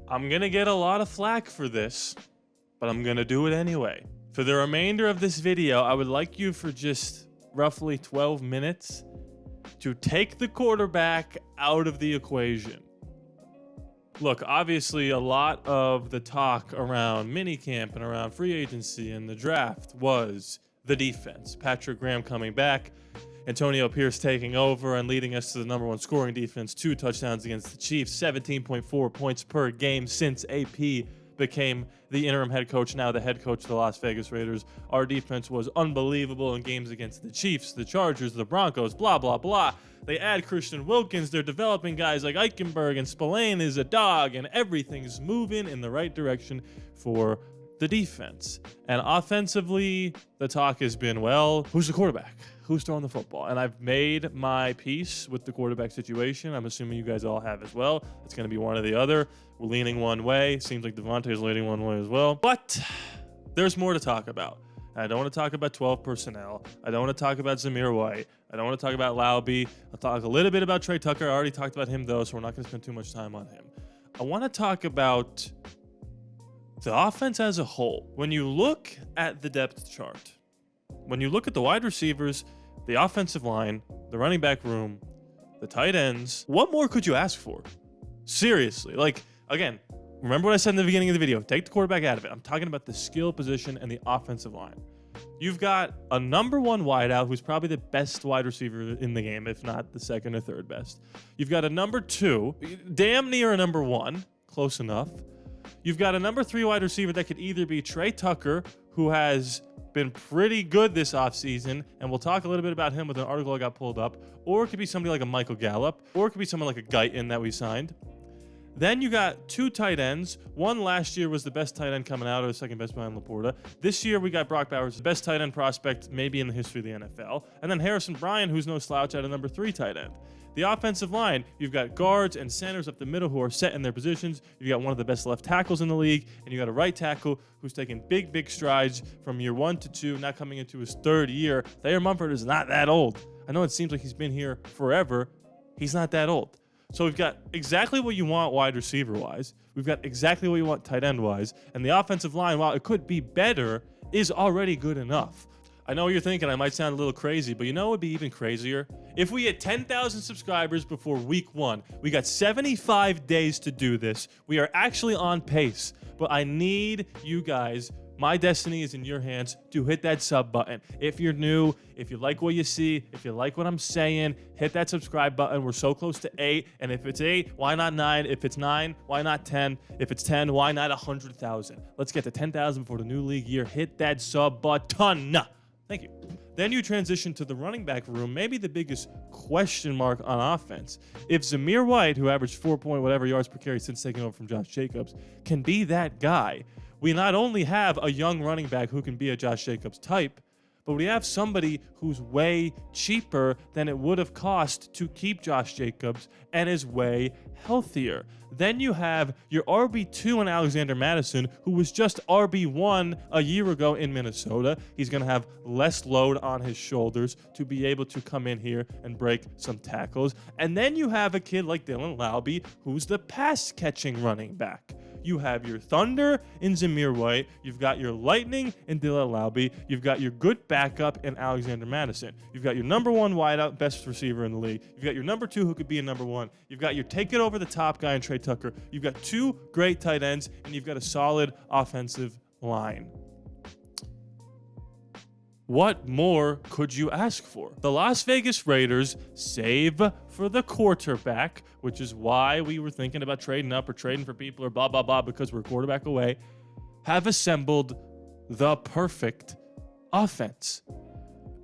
I'm going to get a lot of flack for this, but I'm going to do it anyway. For the remainder of this video, I would like you for just roughly 12 minutes to take the quarterback out of the equation. Look, obviously a lot of the talk around minicamp and around free agency and the draft was the defense. Patrick Graham coming back, Antonio Pierce taking over and leading us to the #1 scoring defense, 2 touchdowns against the Chiefs, 17.4 points per game since AP became the interim head coach, now the head coach of the Las Vegas Raiders. Our defense was unbelievable in games against the Chiefs, the Chargers, the Broncos, blah, blah, blah. They add Christian Wilkins. They're developing guys like Eichenberg, and Spillane is a dog, and everything's moving in the right direction for the defense. And offensively, the talk has been, well, who's the quarterback? Who's throwing the football? And I've made my peace with the quarterback situation. I'm assuming you guys all have as well. It's going to be one or the other. We're leaning one way. Seems like Devontae is leaning one way as well. But there's more to talk about. I don't want to talk about 12 personnel. I don't want to talk about Zamir White. I don't want to talk about ALLaBorde. I'll talk a little bit about Trey Tucker. I already talked about him, though, so we're not going to spend too much time on him. I want to talk about the offense as a whole. When you look at the depth chart, when you look at the wide receivers, the offensive line, the running back room, the tight ends, what more could you ask for? Seriously. Like, again, remember what I said in the beginning of the video. Take the quarterback out of it. I'm talking about the skill position and the offensive line. You've got a #1 wideout who's probably the best wide receiver in the game, if not the second or third best. You've got a #2, damn near a #1, close enough. You've got a #3 wide receiver that could either be Trey Tucker, who has been pretty good this offseason, and we'll talk a little bit about him with an article I got pulled up, or it could be somebody like a Michael Gallup, or it could be someone like a Guyton that we signed. Then you got 2 tight ends. One last year was the best tight end coming out, or the second best behind ALLaBorde. This year we got Brock Bowers, the best tight end prospect maybe in the history of the NFL. And then Harrison Bryant, who's no slouch, at a #3 tight end. The offensive line, you've got guards and centers up the middle who are set in their positions. You've got one of the best left tackles in the league, and you got a right tackle who's taking big, big strides from year 1 to 2, now coming into his 3rd year. Thayer Mumford is not that old. I know it seems like he's been here forever. He's not that old. So we've got exactly what you want wide receiver-wise. We've got exactly what you want tight end-wise. And the offensive line, while it could be better, is already good enough. I know what you're thinking. I might sound a little crazy, but you know what would be even crazier? If we had 10,000 subscribers before week 1. We got 75 days to do this. We are actually on pace, but I need you guys. My destiny is in your hands to hit that sub button. If you're new, if you like what you see, if you like what I'm saying, hit that subscribe button. We're so close to 8. And if it's 8, why not 9? If it's 9, why not 10? If it's 10, why not 100,000? Let's get to 10,000 before the new league year. Hit that sub button. Thank you. Then you transition to the running back room, maybe the biggest question mark on offense. If Zamir White, who averaged 4 yards per carry since taking over from Josh Jacobs, can be that guy, we not only have a young running back who can be a Josh Jacobs type, but we have somebody who's way cheaper than it would have cost to keep Josh Jacobs and is way healthier. Then you have your RB2 in Alexander Mattison, who was just RB1 a year ago in Minnesota. He's going to have less load on his shoulders to be able to come in here and break some tackles. And then you have a kid like Dylan ALLaBorde, who's the pass-catching running back. You have your Thunder in Zamir White. You've got your Lightning in Dylan ALLaBorde. You've got your good backup in Alexander Mattison. You've got your #1 wideout, best receiver in the league. You've got your #2 who could be a #1. You've got your take it over the top guy in Trey Tucker. You've got 2 great tight ends, and you've got a solid offensive line. What more could you ask for? The Las Vegas Raiders, save for the quarterback, which is why we were thinking about trading up or trading for people or blah, blah, blah, because we're a quarterback away, have assembled the perfect offense.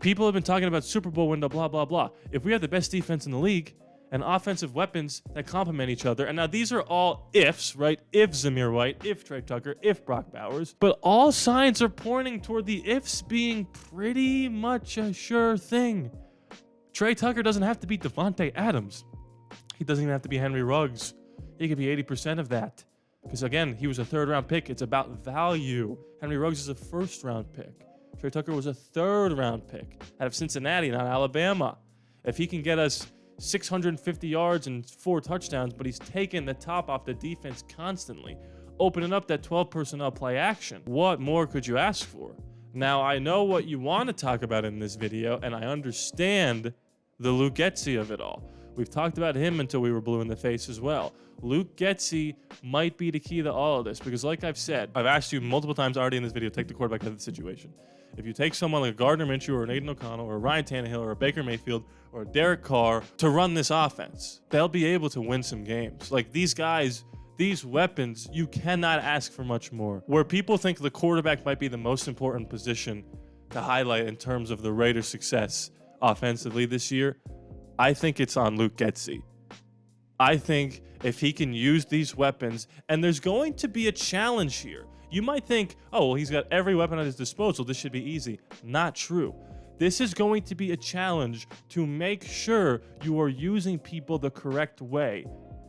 People have been talking about Super Bowl window, blah, blah, blah. If we have the best defense in the league and offensive weapons that complement each other, and now these are all ifs, right? If Zamir White, if Trey Tucker, if Brock Bowers, but all signs are pointing toward the ifs being pretty much a sure thing. Trey Tucker doesn't have to be Devontae Adams. He doesn't even have to be Henry Ruggs. He could be 80% of that. Because again, he was a 3rd-round pick. It's about value. Henry Ruggs is a 1st-round pick. Trey Tucker was a 3rd-round pick out of Cincinnati, not Alabama. If he can get us 650 yards and 4 touchdowns, but he's taken the top off the defense constantly, opening up that 12 personnel play action. What more could you ask for? Now, I know what you want to talk about in this video, and I understand the Luke Getsy of it all. We've talked about him until we were blue in the face as well. Luke Getsy might be the key to all of this because, like I've said, I've asked you multiple times already in this video, take the quarterback out of the situation. If you take someone like a Gardner Minshew or an Aiden O'Connell or a Ryan Tannehill or a Baker Mayfield or a Derek Carr to run this offense, they'll be able to win some games. Like these guys, these weapons, you cannot ask for much more. Where people think the quarterback might be the most important position to highlight in terms of the Raiders' success offensively this year, I think it's on Luke Getsy. I think if he can use these weapons, and there's going to be a challenge here. You might think, oh, well, he's got every weapon at his disposal. This should be easy. Not true. This is going to be a challenge to make sure you are using people the correct way.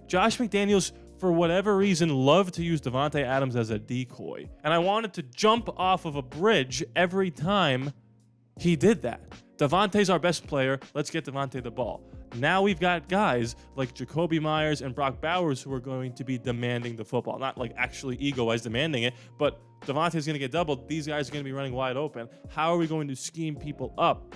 Josh McDaniels, for whatever reason, loved to use Davante Adams as a decoy. And I wanted to jump off of a bridge every time he did that. Davante's our best player. Let's get Davante the ball. Now we've got guys like Jacoby Myers and Brock Bowers who are going to be demanding the football. Not like actually ego-wise demanding it, but Davante's going to get doubled. These guys are going to be running wide open. How are we going to scheme people up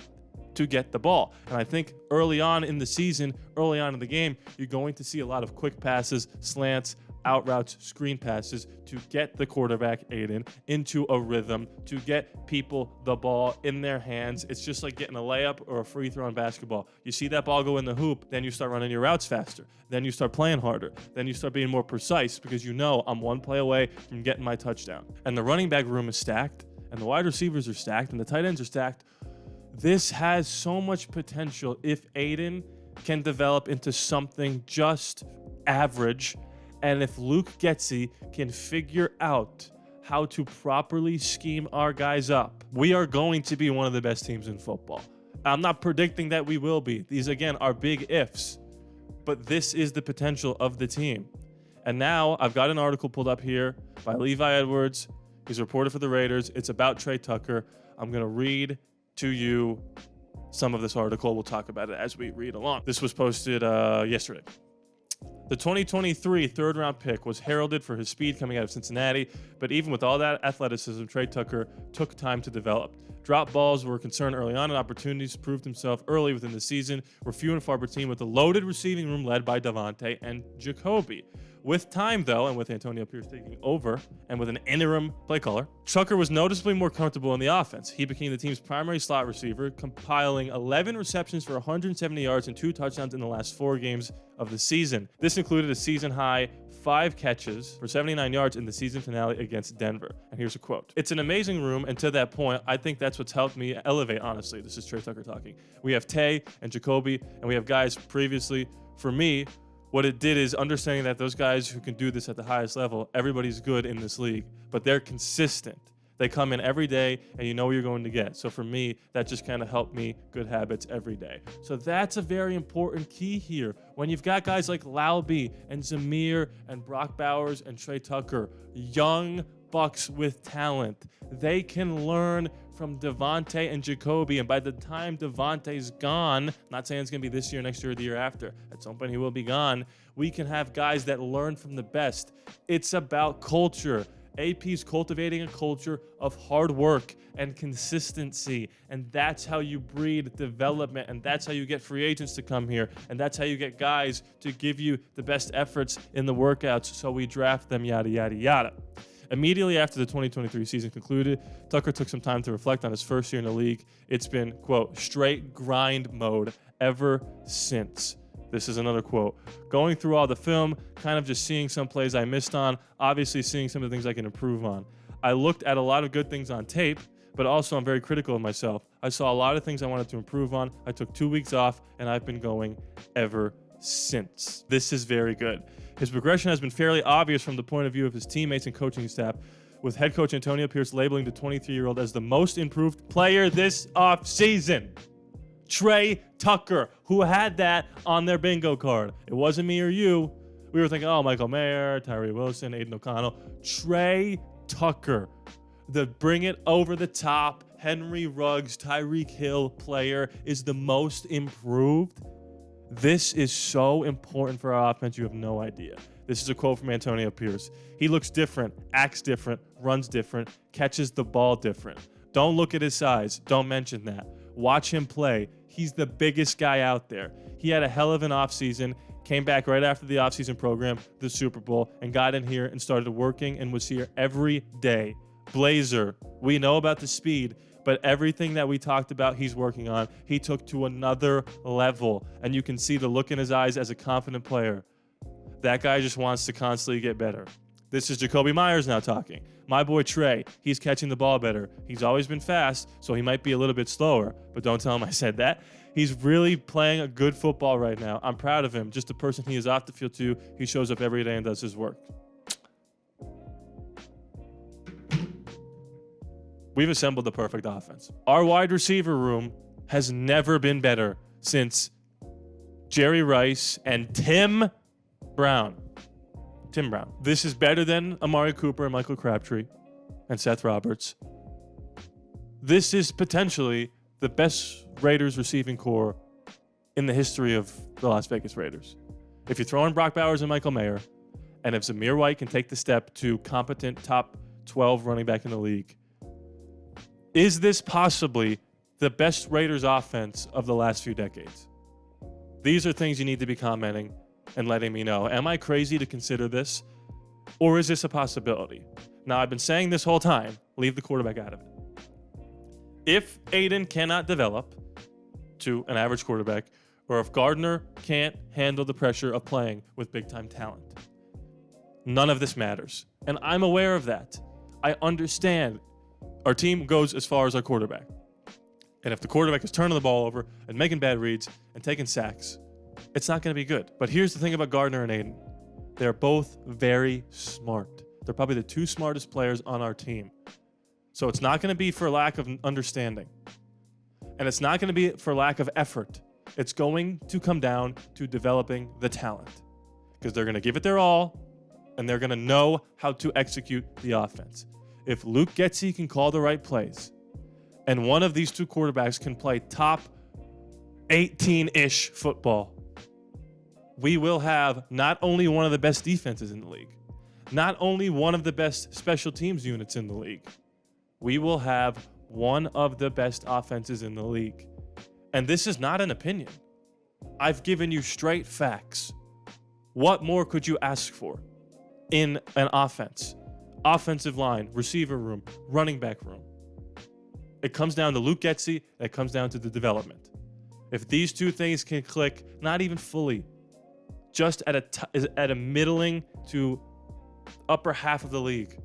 to get the ball? And I think early on in the season, early on in the game, you're going to see a lot of quick passes, slants, out routes, screen passes to get the quarterback, Aiden, into a rhythm, to get people the ball in their hands. It's just like getting a layup or a free throw in basketball. You see that ball go in the hoop, then you start running your routes faster. Then you start playing harder. Then you start being more precise because you know I'm one play away from getting my touchdown. And the running back room is stacked, and the wide receivers are stacked, and the tight ends are stacked. This has so much potential if Aiden can develop into something just average. And if Luke Getsy can figure out how to properly scheme our guys up, we are going to be one of the best teams in football. I'm not predicting that we will be. These, again, are big ifs. But this is the potential of the team. And now I've got an article pulled up here by Levi Edwards. He's a reporter for the Raiders. It's about Trey Tucker. I'm going to read to you some of this article. We'll talk about it as we read along. This was posted yesterday. The 2023 third-round pick was heralded for his speed coming out of Cincinnati, but even with all that athleticism, Trey Tucker took time to develop. Drop balls were a concern early on, and opportunities proved himself early within the season were few and far between with a loaded receiving room led by Davante and Jacoby. With time, though, and with Antonio Pierce taking over, and with an interim play caller, Tucker was noticeably more comfortable in the offense. He became the team's primary slot receiver, compiling 11 receptions for 170 yards and 2 touchdowns in the last 4 games of the season. This included a season-high 5 catches for 79 yards in the season finale against Denver. And here's a quote. "It's an amazing room, and to that point, I think that's what's helped me elevate, honestly." This is Trey Tucker talking. "We have Tay and Jacoby, and we have guys previously. For me, what it did is understanding that those guys who can do this at the highest level, everybody's good in this league, but they're consistent. They come in every day, and you know what you're going to get. So for me, that just kind of helped me good habits every day." So that's a very important key here. When you've got guys like ALLaBorde and Zamir and Brock Bowers and Trey Tucker, young bucks with talent, they can learn from Davante and Jacoby. And by the time Davante's gone, not saying it's going to be this year, next year, or the year after, at some point he will be gone, we can have guys that learn from the best. It's about culture. AP's cultivating a culture of hard work and consistency, and that's how you breed development, and that's how you get free agents to come here, and that's how you get guys to give you the best efforts in the workouts, so we draft them, yada, yada, yada. Immediately after the 2023 season concluded, Tucker took some time to reflect on his first year in the league. It's been, quote, straight grind mode ever since. This is another quote. "Going through all the film, kind of just seeing some plays I missed on, obviously seeing some of the things I can improve on. I looked at a lot of good things on tape, but also I'm very critical of myself. I saw a lot of things I wanted to improve on. I took 2 weeks off, and I've been going ever since." This is very good. His progression has been fairly obvious from the point of view of his teammates and coaching staff, with head coach Antonio Pierce labeling the 23-year-old as the most improved player this offseason. Trey Tucker, who had that on their bingo card. It wasn't me or you. We were thinking, oh, Michael Mayer, Tyree Wilson, Aiden O'Connell. Trey Tucker, the bring it over the top, Henry Ruggs, Tyreek Hill player, is the most improved. This is so important for our offense, you have no idea. This is a quote from Antonio Pierce. He looks different, acts different, runs different, catches the ball different. Don't look at his size. Don't mention that. Watch him play. He's the biggest guy out there. He had a hell of an offseason, came back right after the offseason program, the Super Bowl, and got in here and started working and was here every day. Blazer, we know about the speed, but everything that we talked about he's working on, he took to another level. And you can see the look in his eyes as a confident player. That guy just wants to constantly get better. This is Jacoby Myers now talking. My boy Trey, he's catching the ball better. He's always been fast, so he might be a little bit slower, but don't tell him I said that. He's really playing a good football right now. I'm proud of him. Just the person he is off the field too. He shows up every day and does his work. We've assembled the perfect offense. Our wide receiver room has never been better since Jerry Rice and Tim Brown. This is better than Amari Cooper and Michael Crabtree and Seth Roberts. This is potentially the best Raiders receiving core in the history of the Las Vegas Raiders. If you throw in Brock Bowers and Michael Mayer, and if Zamir White can take the step to competent top 12 running back in the league, is this possibly the best Raiders offense of the last few decades? These are things you need to be commenting and letting me know. Am I crazy to consider this? Or is this a possibility? Now, I've been saying this whole time, leave the quarterback out of it. If Aiden cannot develop to an average quarterback, or if Gardner can't handle the pressure of playing with big-time talent, none of this matters. And I'm aware of that. I understand our team goes as far as our quarterback. And if the quarterback is turning the ball over and making bad reads and taking sacks, it's not going to be good. But here's the thing about Gardner and Aiden. They're both very smart. They're probably the two smartest players on our team. So it's not going to be for lack of understanding. And it's not going to be for lack of effort. It's going to come down to developing the talent. Because they're going to give it their all, and they're going to know how to execute the offense. If Luke Getsy can call the right plays, and one of these two quarterbacks can play top 18-ish football, we will have not only one of the best defenses in the league, not only one of the best special teams units in the league, we will have one of the best offenses in the league. And this is not an opinion. I've given you straight facts. What more could you ask for in an offense? Offensive line, receiver room, running back room. It comes down to Luke Getsy. It comes down to the development. If these two things can click, not even fully, just at a middling to upper half of the league,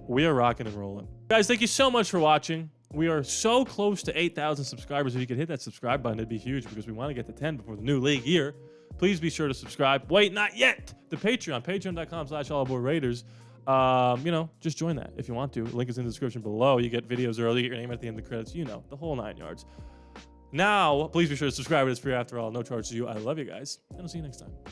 we are rocking and rolling. Guys, thank you so much for watching. We are so close to 8,000 subscribers. If you could hit that subscribe button, it'd be huge because we want to get to 10 before the new league year. Please be sure to subscribe. Wait, not yet. The Patreon, patreon.com/ALLaBorde Raiders. Just join that if you want to. Link is in the description below. You get videos early, get your name at the end of the credits, the whole 9 yards. Now, please be sure to subscribe. It's free after all. No charge to you. I love you guys, and I'll see you next time.